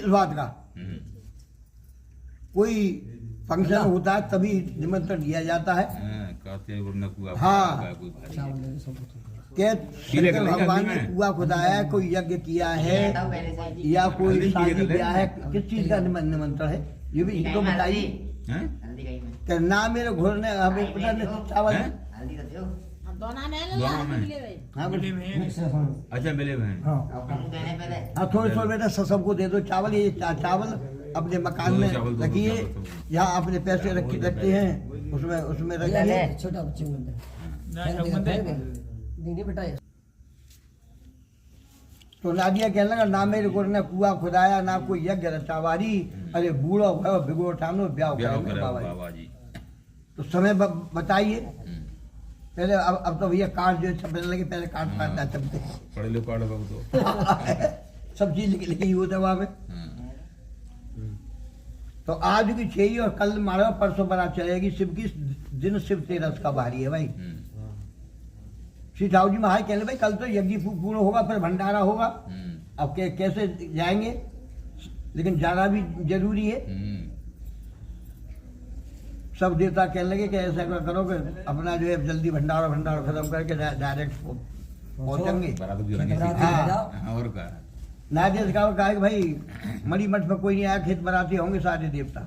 बात का कोई फंक्शन होता है तभी निमंत्रण दिया जाता है। हाँ शंकर भगवान ने कुआ खुदाया, कोई यज्ञ किया है या कोई शादी ब्याह है, किस चीज का निमंत्रण है ये भी तो बताइए। ना मेरे घोर ने हमें पता नहीं चावल अच्छा मिले हाँ थोड़े थोड़े बेटा सबको दे दो चावल। ये चावल अपने मकान में रखिए, यहाँ अपने पैसे रखते हैं उसमें रखिए। छोटा बच्चे तो नादिया कहने लगा ना मेरे को ने कुआ खुदाया ना कोई यज्ञ रचावारी, अरे बूढ़ो भयो भिगो ठानो ब्याह बाबा जी। तो समय बताइए पहले। अब तो भैया कार्ड जो छपने लगे, पहले कार्ड फाड़ना छपते पढ़े लो कार्ड बाबू तो सब चीज लिखी होता है वहां पे। तो आज की चाहिए और कल मारो परसों बना चलेगी। शिव की दिन शिव तेरस का बारी है भाई। श्री ठाकुर जी महाराज कहले भाई कल तो यज्ञ पूर्ण होगा, फिर भंडारा होगा। अब कैसे जाएंगे, लेकिन जाना भी जरूरी है। सब देवता कहने लगे कि ऐसा करो कि अपना जो है जल्दी भंडारा खत्म करके डायरेक्ट पहुंचेंगे। और का नादिया कहा कि भाई मरी मठ में कोई नहीं आया, खेत बनाते होंगे सारे देवता।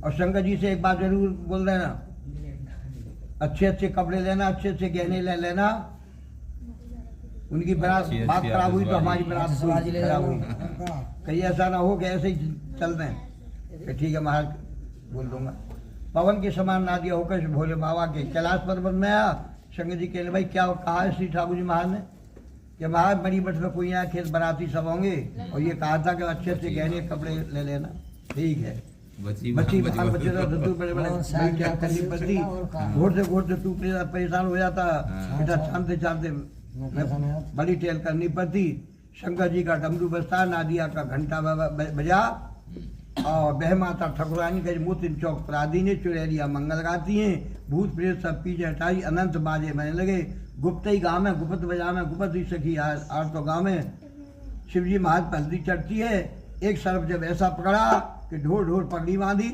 और शंकर जी से एक बात जरूर बोल देना, अच्छे अच्छे कपड़े लेना, अच्छे अच्छे गहने ले लेना। उनकी बात खराब हुई तो हमारी बात खराब हुई। कहीं ऐसा ना हो कि ऐसे ही चल रहे हैं। ठीक है महाराज बोल दूंगा। पवन के समान नादिया होकर भोले बाबा के कैलाश पर्वत में आया। शंकर जी कहने भाई क्या कहा है श्री ठाकुर जी महाराज ने कि महाराज बड़ी मठ में कोई यहाँ खेत बनाती सब होंगे, और ये कहा था कि अच्छे अच्छे गहने कपड़े ले लेना। ठीक है बच्चे तो बड़े बड़े क्या करनी पड़ती, घोड़ते तू परेशान हो जाता बेटा, शांति शांति बड़ी टेल करनी पड़ती। शंकर जी का डमरू बजता, नादिया का घंटा बजा, और बह माता ठकुरानी का मोतिन चौक प्रादी ने चुड़ैलिया मंगल गाती हैं। भूत प्रेत सब पीछे हटाई, अनंत बाजे बने लगे। गुप्त ही गाँव में गुप्त बजा में गुप्त ही सखी आज तो गाँव में। शिवजी महाराज पर हल्दी चढ़ती है। एक सरफ जब ऐसा पकड़ा कि ढोर ढोर पगड़ी बांधी,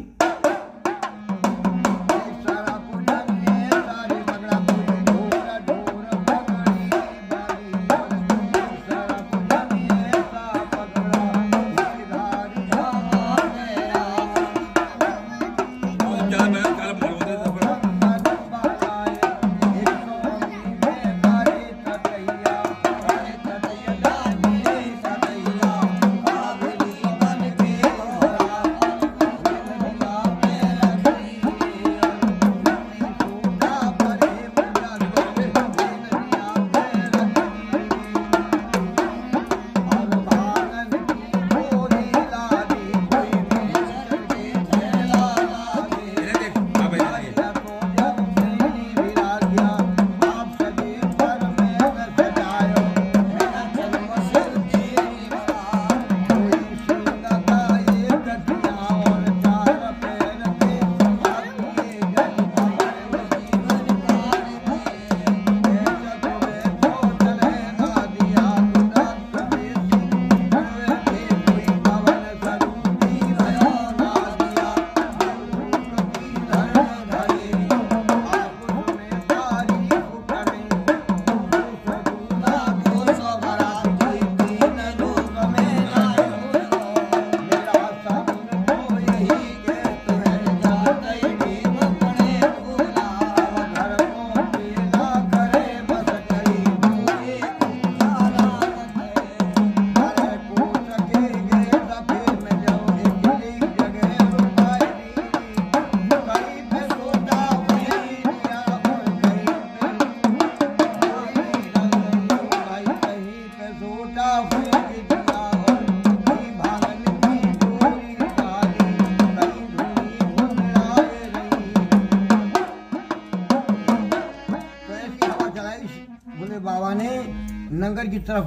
नंगर की तरफ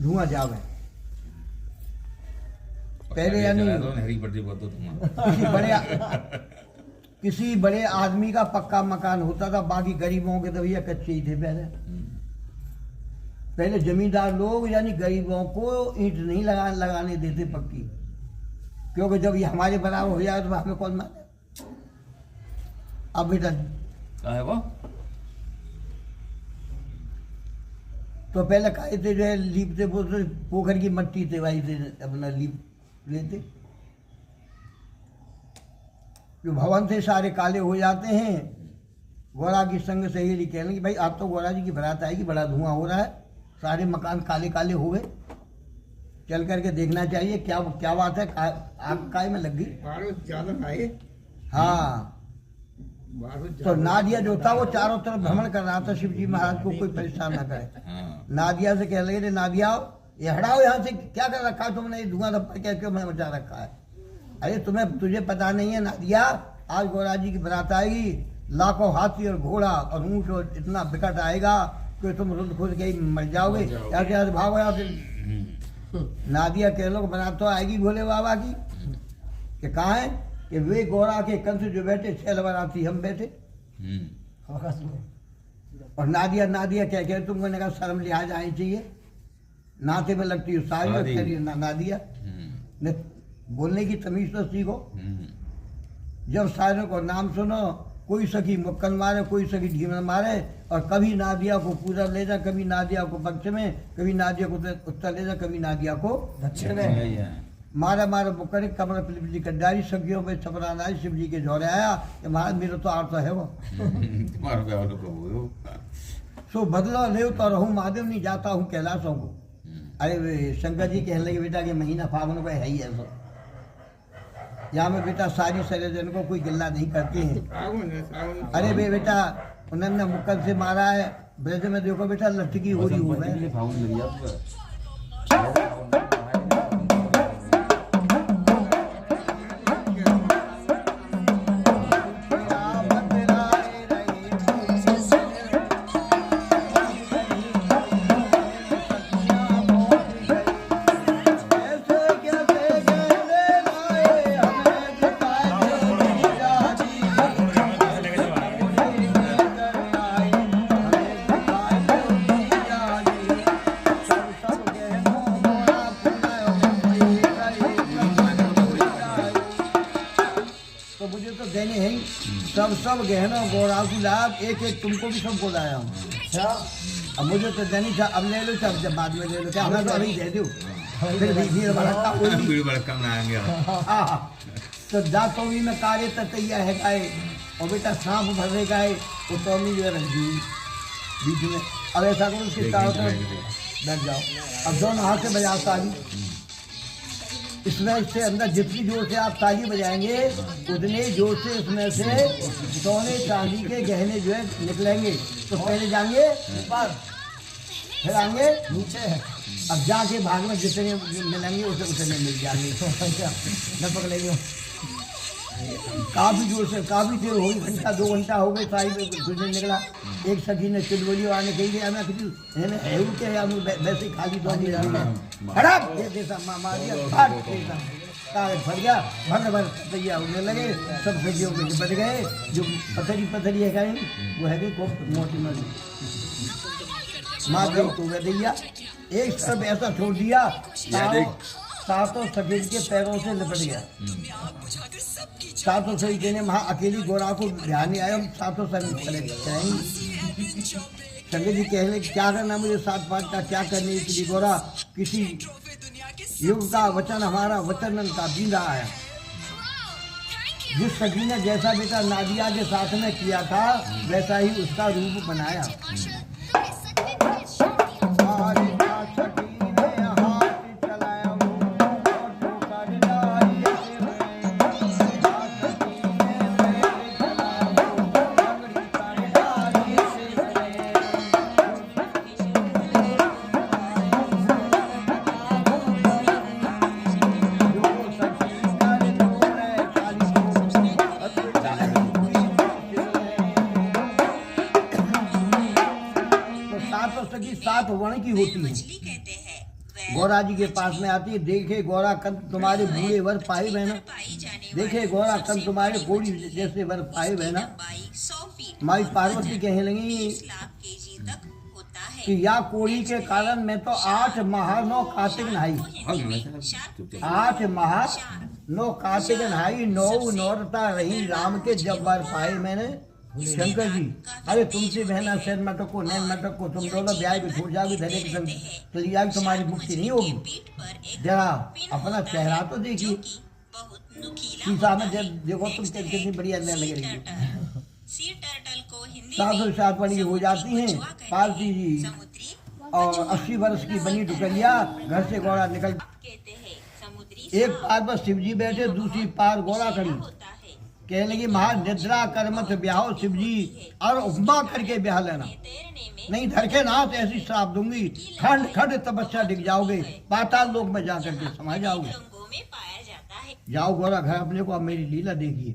धुआं जावे। पहले यानी किसी बड़े आदमी का पक्का मकान होता था, बाकी गरीबों के तो भैया कच्चे ही थे पहले। पहले जमींदार लोग यानी गरीबों को ईंट नहीं लगाने देते पक्की, क्योंकि जब ये हमारे बराबर हो जाए तो हमें कौन माने। अब बेटा क्या है वो? तो पहले खाए थे जो है लीपते, वो तो पोखर की मट्टी थे वही से अपना लीप लेते। जो भवन से सारे काले हो जाते हैं, गौरा की संग सहेली कहने की भाई आप तो गौरा जी की बारात आएगी, बड़ा धुआं हो रहा है, सारे मकान काले काले हो गए, चल करके देखना चाहिए क्या क्या बात है, आग काय में लग गई। हाँ, तो नादिया जो था वो चारों तरफ भ्रमण कर रहा था शिव जी महाराज को कोई परेशान ना करे। नादिया से कह लगे नादिया ये हटाओ यहाँ से, क्या कर रखा है तुमने, ये धुआं धप्पा क्या क्यों मैंने मचा रखा है। अरे तुझे पता नहीं है नादिया, आज गौरा जी की बारात आएगी, लाखों हाथी और घोड़ा और ऊंट और इतना विकट आएगा कि तुम रुद खुद के मर जाओगे, ऐसे भागो यहाँ से। नादिया कह लो बारात तो आएगी भोले बाबा की, कि कहाँ है कि वे गौरा के कंस जो बैठे 6 बाराती हम बैठे। और नादिया क्या कह तुमको ने कहा शर्म लिहाज आनी चाहिए, नाते में लगती हो सारी नादिया ने बोलने की तमीज तो सीखो। जब सारों को नाम सुनो, कोई सखी मुक्कन मारे, कोई सखी ढीमन मारे, और कभी नादिया को पूरब ले जा, कभी नादिया को पश्चिम में, कभी नादिया को उत्तर ले जा, कभी नादिया को दक्षिण में। मारा मुक्कर कमर पिली कड्डारी सखियों में छपराना शिव जी के झोरे आया कि महाराज मेरा तो अर्थ है वो। सो बदलो ले तो रहूं महादेव, नहीं जाता हूँ कैलाशों को। अरे शंकर जी कहने लगे बेटा कि महीना फागुन को है ही ऐसा, यहाँ में बेटा सारी सरेजन को कोई गिल्ला नहीं करते हैं। अरे बेटा उन्होंने मुक्कल से मारा है, ब्रज में देखो बेटा लटकी हो रही हूँ। सब गहना गौरा की लाभ एक तुमको भी सबको लाया हूँ। अब मुझे तो देनी था, अब ले लो सब, जब बाद में ले लो, क्या हमें तो अभी दे दो, फिर भी तो जातो भी में कार्य तैया है गाय, और बेटा सांप भरे गाय वो तो जो है रख दी बीच में। अब ऐसा करो उसके चारों तरफ बैठ जाओ, अब दोनों हाथ से बजाओ ताली, इसमें इससे अंदर जितनी जोर से आप ताली बजाएंगे उतने जोर से इसमें से सोने चांदी के गहने जो है निकलेंगे। तो पहले जाएंगे ऊपर, फिर आएंगे नीचे, अब जाके भाग में जितने मिलेंगे उतने मिल जाएंगे, न पकड़ेंगे। काफी जोर से, काफी देर हो गई, घंटा 2 घंटा हो गए, साई में कुछ नहीं निकला। एक सखी ने चिलवली आने कही गया मैं किसी वैसे खाली दो कागज फट गया, भर तैयार होने लगे, सब सखियों में बच गए। जो पथरी है गई वो है कि मोटी मोटी माँ गई तो दैया एक तरफ ऐसा छोड़ दिया, सातों सफेद के पैरों से लिपट गया। सातों सही कहने वहाँ अकेली गोरा को ध्यान नहीं आया, सातों सर चले जाएंगे। शंकर जी कहने क्या करना मुझे 7 पाँच का, क्या करने के लिए गोरा, किसी युग का वचन हमारा वचन का बींदा आया। जिस सखी ने जैसा बेटा नादिया के साथ में किया था वैसा ही उसका रूप बनाया। सात वर्ण की होती है। गौरा जी के पास में आती है, देखे गौरा कंत तुम्हारे बूढ़े वर पाए बहना, देखे गौरा कंत तुम्हारे कोड़ी जैसे वर पाए बहना। माई पार्वती कहने लगी कि या कोड़ी के कारण मैं तो 8 माह 9 कार्तिक नहाई, भाग ना चुपचाप 8 माह 9 कार्तिक नहाई, 9 नौरता रही राम के जब बार पाए मैंने शंकर जी। अरे तुमसे बहना शहर मटक को नैन मटक को तुम दोनों ब्याह भी छोड़ जाओगे, धरे के संग चली जाएगी, तुम्हारी मुक्ति नहीं होगी। जरा अपना चेहरा तो देखिए, शीशा में देखो तुम कितनी बढ़िया लगे रही। 707 वर्ष की हो जाती हैं पार्वती जी और 80 वर्ष की बनी टुकरिया घर से घोड़ा निकल। एक पार पर शिव जी बैठे, दूसरी पार घोड़ा खड़ी, कहने लगी महाराज निद्रा कर मत ब्याहो शिव जी, और उपमा करके ब्याह लेना, नहीं धरके ना तो ऐसी श्राप दूंगी, खंड खंड तपस्या दिख जाओगे, पाताल लोक में जा करके समा जाओगे। जाओ गोरा घर अपने को, अब मेरी लीला देखिए।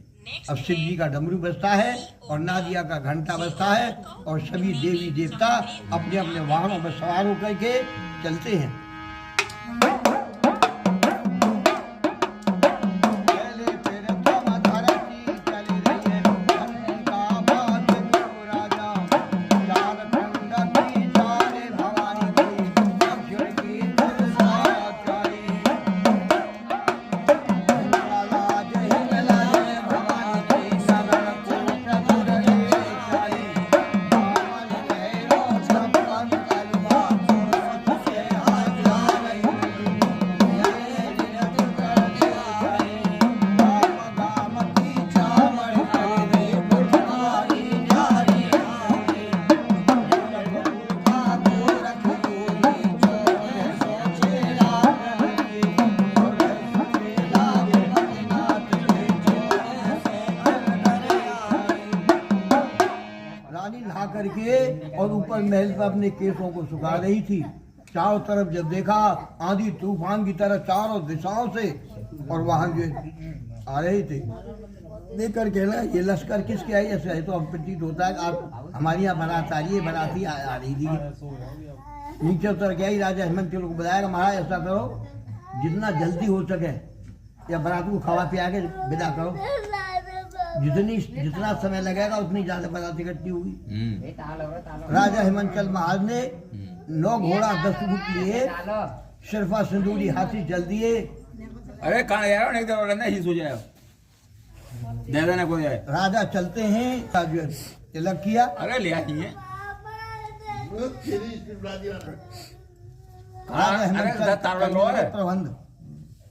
अब शिव जी का डमरू बजता है और नादिया का घंटा बजता है और सभी देवी देवता अपने अपने वाहनों में सवार होकर के चलते हैं। करके और ऊपर महल पर अपने केसों को सुखा रही थी। चारों तरफ जब देखा आंधी तूफान की तरह चारों दिशाओं से, और वहां जो आ रहे थे देख कर कहना ये लश्कर किसके आई, ऐसा है तो अब प्रतीत होता है आप हमारी यहाँ बारात आ रही है, बाराती आ रही थी। नीचे उतर गया ही राजा हेमंत को बताया महाराज ऐसा करो जितना जल्दी हो सके या बारात को खवा पिया के विदा करो, जितना समय लगेगा उतनी ज्यादा बारात इकट्ठी होगी। राजा हेमंत महाराज ने 9 घोड़ा 10 ऊँट लिए, सिरफा सिंदूरी हाथी चल दिए। अरे कहाँ यार एक तरह ही सो जाए दे देना कोई है। राजा चलते हैं, तिलक किया। अरे ले आइए प्रबंध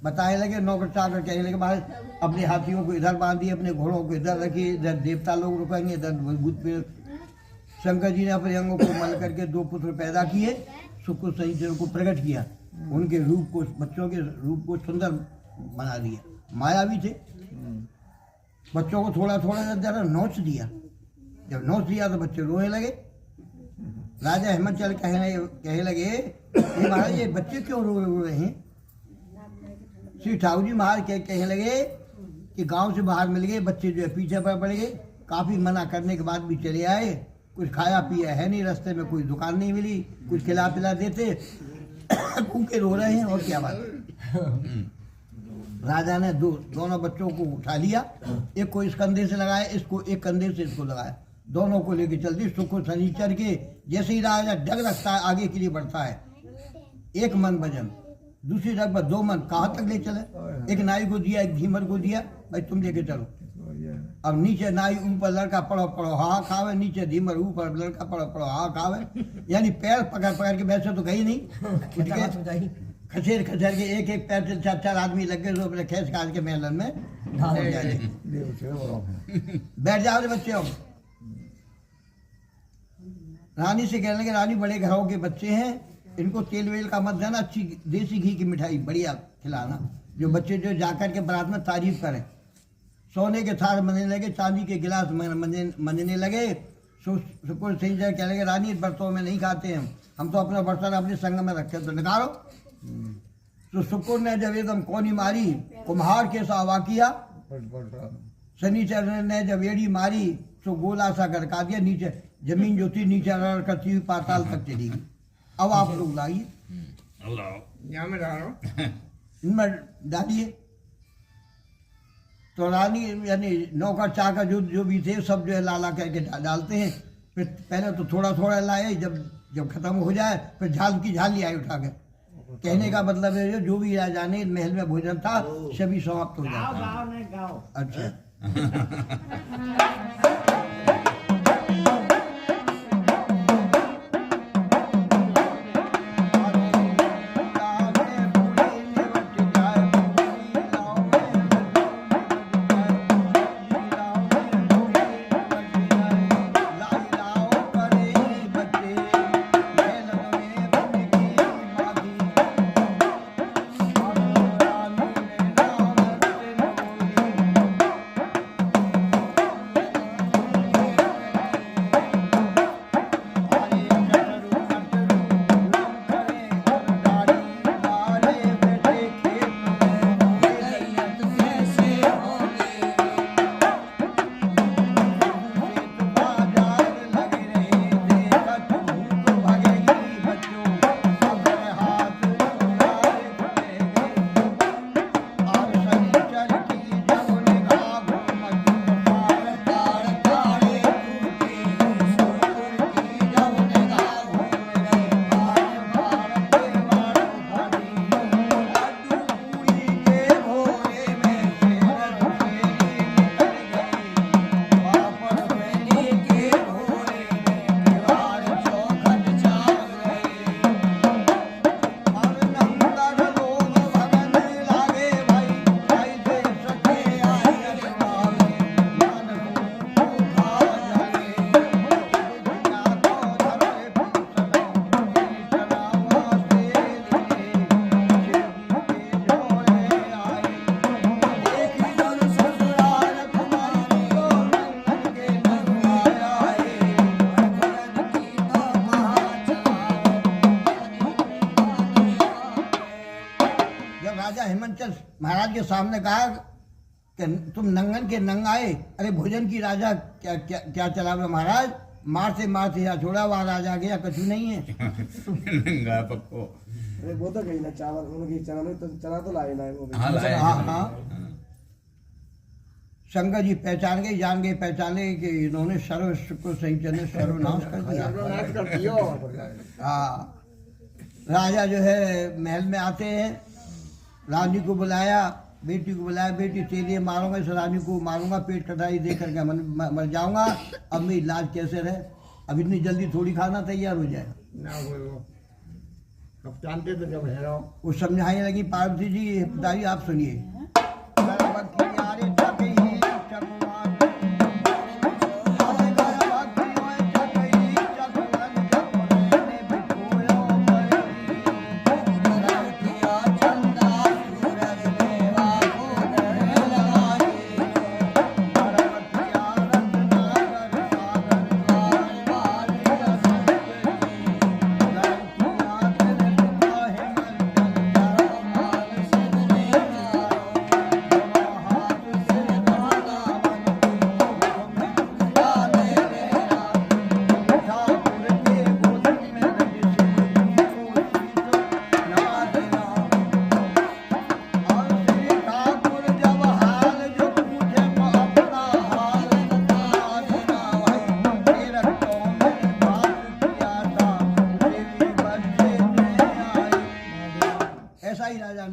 बताए लगे, नौकर चाकर कहने लगे महाराज अपने हाथियों को इधर बांधिए, अपने घोड़ों को इधर रखिए, इधर देवता लोग रुकेंगे, इधर भूत पे। शंकर जी ने अपने अंगों को मल करके 2 पुत्र पैदा किए, सुख को सही को प्रकट किया, उनके रूप को बच्चों के रूप को सुंदर बना दिया। मायावी थे, बच्चों को थोड़ा थोड़ा जरा नोच दिया, जब नोच दिया तो बच्चे रोने लगे। राजा हेमंत कहने लगे महाराज ये बच्चे क्यों रो रहे हैं। श्री ठाकुर जी महाराज कहने लगे कि गांव से बाहर मिल गए बच्चे जो है पीछे पर पड़ गए, काफी मना करने के बाद भी चले आए, कुछ खाया पिया है नहीं, रास्ते में कोई दुकान नहीं मिली, कुछ खिला पिला देते, भूखे रो रहे हैं और क्या बात। राजा ने दोनों बच्चों को उठा लिया, एक को इस कंधे से लगाया, इसको एक कंधे से इसको लगाया, दोनों को लेके चल दी। सुख को शनिचर के जैसे ही राजा डग रखता है आगे के लिए बढ़ता है, 1 मन भजन, दूसरी जगह पर 2 मन, कहाँ तक ले चले। एक नाई को दिया, एक धीमर को दिया, भाई तुम लेके चलो। अब नीचे नाई ऊपर लड़का पड़ो पड़ो हाँ खावे, नीचे धीमर ऊपर लड़का पड़ो पड़ो हाँ खावे, यानी पैर पकड़ पकड़ के, वैसे तो गई नहीं, खसेर खसेर के एक पैर से 4 आदमी लग गए, तो खेस खास के मेलन में बैठ जाओ बच्चे। अब रानी से कहने लगे रानी बड़े घरों के बच्चे हैं, इनको तेल वेल का मत देना, अच्छी देसी घी की मिठाई बढ़िया खिलाना, जो बच्चे जो जाकर के बारात में तारीफ करें। सोने के थार मनने लगे, चांदी के गिलास मनने लगे। सुकुल सिंह जी कहने लगे रानी बर्तनों में नहीं खाते हैं हम तो अपना बर्तन अपने संग में रखे, तो निकालो। तो सुकुल ने जब एकदम कोनी मारी, कुम्हार के सा हवा किया, शनिचर ने जब एड़ी मारी तो गोला सा गड़का दिया, नीचे जमीन जो थी नीचे रड़ करती हुई पाताल तक चली गई। अब आप लोग लाइए, इनमें डालिए। तो रानी यानी नौकर चाकर जो भी थे सब जो है लाला करके डालते हैं, फिर पहले तो थोड़ा थोड़ा लाए, जब खत्म हो जाए फिर झाल की झाल ले आए उठा के। कहने का मतलब है जो भी राजा ने महल में भोजन था सभी समाप्त हो जाता। अच्छा महाराज के सामने कहा कि तुम नंगन के नंग आए, अरे भोजन की राजा क्या क्या क्या चला हुआ महाराज, मारते मारते या छोड़ा हुआ राजा गया, कछु नहीं है। नंगा पक्को अरे वो तो कहीं ना चावल उनकी चना तो लाए ना वो। हाँ लाए हाँ शंकर जी पहचान गए, जान गए, पहचाने कि इन्होंने सर्व शुक्र संचन ने सर्वनाश कर दिया। हाँ राजा जो है महल में आते हैं, रानी को बुलाया, बेटी को बुलाया, बेटी तेरे मारूंगा इस रानी को, मारूंगा, पेट कटाई दे करके मर जाऊंगा, अब मेरी इलाज कैसे रहे, अब इतनी जल्दी थोड़ी खाना तैयार हो जाएगा ना। अब जानते तो जब है वो समझाने लगी पार्वती जी, पिताजी आप सुनिए।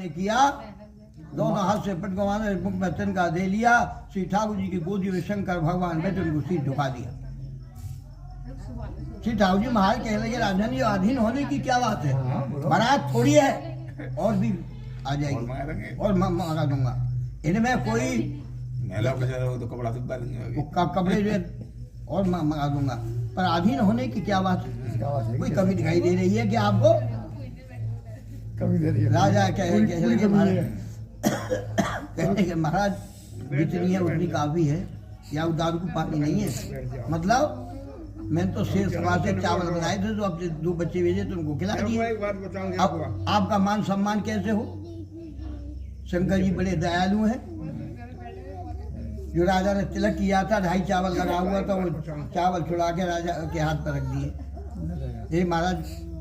किया, दोनों हाथ से पटकवाने मुख में तिनका दे लिया, श्री ठाकुर जी की गोदी में शंकर भगवान बैठे उनको सिर झुका दिया। श्री ठाकुर जी महाराज कहने लगे राजन ये अधीन होने की क्या बात है, महाराज थोड़ी है और भी आ जाएगी और मंगा दूंगा, इनमें कोई तो कपड़े जो और मंगा दूंगा, पर अधीन होने की क्या बात है, कोई कमी दिखाई दे रही है कि आपको कमी दे रही है। राजा कहने लगे महाराज जितनी है उतनी काफी है, या दारू को पानी नहीं है, मतलब मैंने तो शेष सभा से चावल बनाए थे तो अब 2 बच्चे भेजे तो उनको खिला दिए। अब आपका मान सम्मान कैसे हो, शंकर जी बड़े दयालु हैं, जो राजा ने तिलक किया था 2.5 चावल लगा हुआ था, वो चावल छुड़ा के राजा के हाथ पर रख दिए। ये महाराज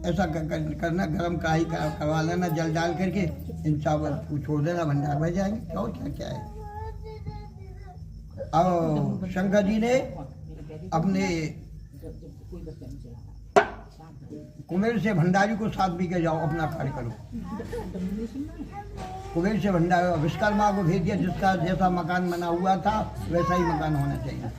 ऐसा करना, गरम कढ़ाई करवा लेना जल डाल करके, इन चावल को छोड़ देना, भंडार में जाएंगे और क्या क्या है। अब शंकर जी ने अपने कोई बच्चा नहीं चला कुबेर से भंडारी को साथ भी के जाओ, अपना कार्य करो। कुबेर से भंडारी विश्वकर्मा को भेज दिया, जिसका जैसा मकान बना हुआ था वैसा ही मकान होना चाहिए।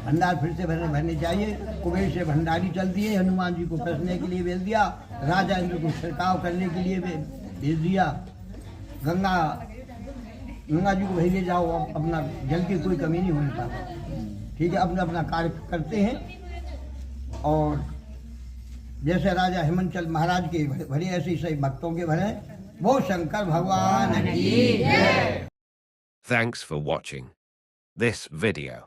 भंडार फिर से भरने चाहिए। कुबेर से भंडारी चल दिए, हनुमान जी को पसने के लिए भेज दिया, राजा इंद्र को छिड़काव करने के लिए भेज दिया। गंगा जी को भेजे जाओ, अपना जल की कोई कमी नहीं होने पाता। ठीक है, अपना अपना कार्य करते हैं। और जैसे राजा हिमंचल महाराज के भरे ऐसे ही सही भक्तों के भरे। वो शंकर भगवान की जय। Thanks for watching this video.